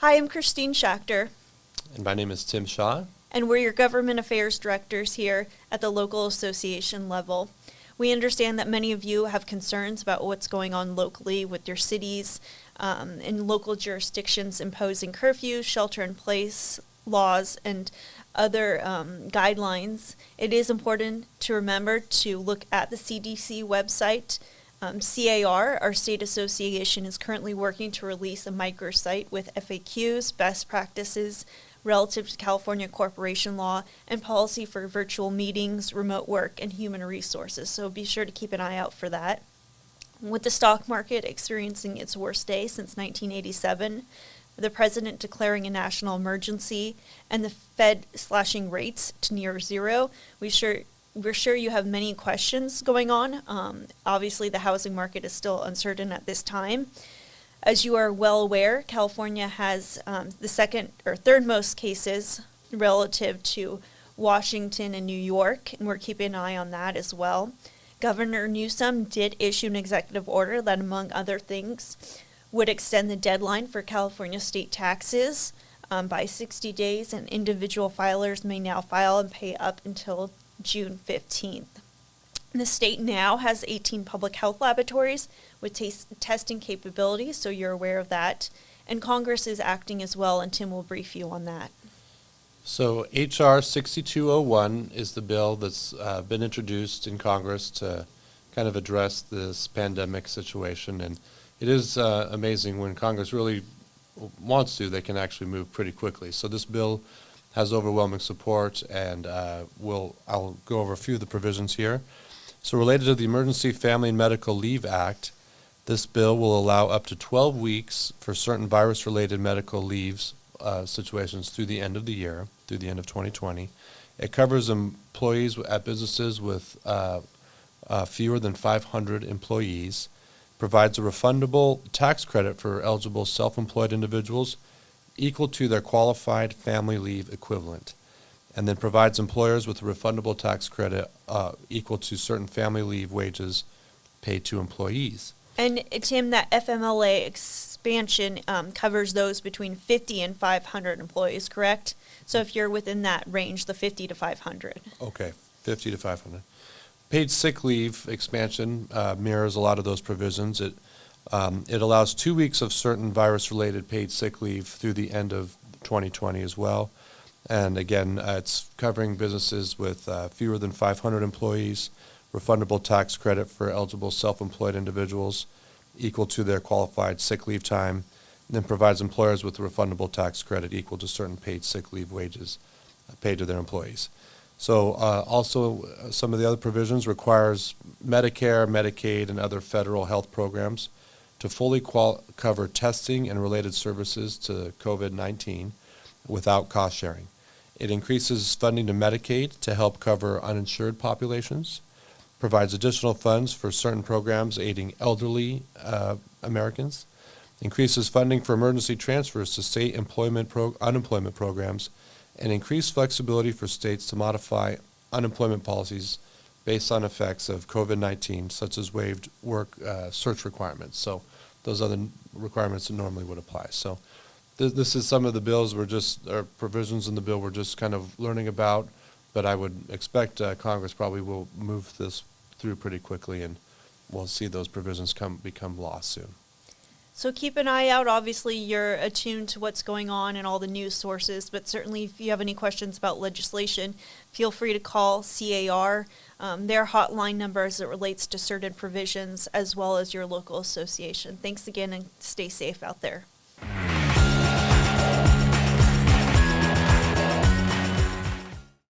Hi, I'm Christine Schachter, And my name is Tim Shaw. and we're your government affairs directors here at the local association level. We understand that many of you have concerns about what's going on locally with your cities and local jurisdictions imposing curfews, shelter-in-place laws, and other guidelines. It is important to remember to look at the CDC website. CAR, our state association, is currently working to release a microsite with FAQs, best practices relative to California corporation law, and policy for virtual meetings, remote work, and human resources. So be sure to keep an eye out for that. With the stock market experiencing its worst day since 1987, the president declaring a national emergency, and the Fed slashing rates to near zero, we're sure you have many questions going on. Obviously, the housing market is still uncertain at this time. As you are well aware, California has the second or third most cases relative to Washington and New York, and we're keeping an eye on that as well. Governor Newsom did issue an executive order that, among other things, would extend the deadline for California state taxes by 60 days, and individual filers may now file and pay up until June 15th. The state now has 18 public health laboratories with testing capabilities, so you're aware of that. And Congress is acting as well, and Tim will brief you on that. So H.R. 6201 is the bill that's been introduced in Congress to kind of address this pandemic situation. And it is amazing when Congress really wants to, they can actually move pretty quickly. So this bill has overwhelming support, and I'll go over a few of the provisions here. So related to the Emergency Family and Medical Leave Act, this bill will allow up to 12 weeks for certain virus-related medical leaves situations through the end of the year, through the end of 2020. It covers employees at businesses with fewer than 500 employees, provides a refundable tax credit for eligible self-employed individuals equal to their qualified family leave equivalent, and then provides employers with a refundable tax credit equal to certain family leave wages paid to employees. And Tim, that FMLA expansion covers those between 50 and 500 employees, correct? So if you're within that range, the 50 to 500. Okay, 50 to 500. Paid sick leave expansion mirrors a lot of those provisions. It allows 2 weeks of certain virus-related paid sick leave through the end of 2020 as well. And again, it's covering businesses with fewer than 500 employees, refundable tax credit for eligible self-employed individuals equal to their qualified sick leave time, and then provides employers with a refundable tax credit equal to certain paid sick leave wages paid to their employees. So also some of the other provisions requires Medicare, Medicaid, and other federal health programs to fully cover testing and related services to COVID-19 without cost sharing. It increases funding to Medicaid to help cover uninsured populations, provides additional funds for certain programs aiding elderly Americans, increases funding for emergency transfers to state unemployment programs, and increased flexibility for states to modify unemployment policies based on effects of COVID-19, such as waived work search requirements. So those other requirements that normally would apply. So this is some of the bills or provisions in the bill we're just kind of learning about, but I would expect Congress probably will move this through pretty quickly, and we'll see those provisions become law soon. So keep an eye out. Obviously, you're attuned to what's going on and all the news sources, but certainly if you have any questions about legislation, feel free to call CAR, their hotline number as it relates to certain provisions, as well as your local association. Thanks again, and stay safe out there.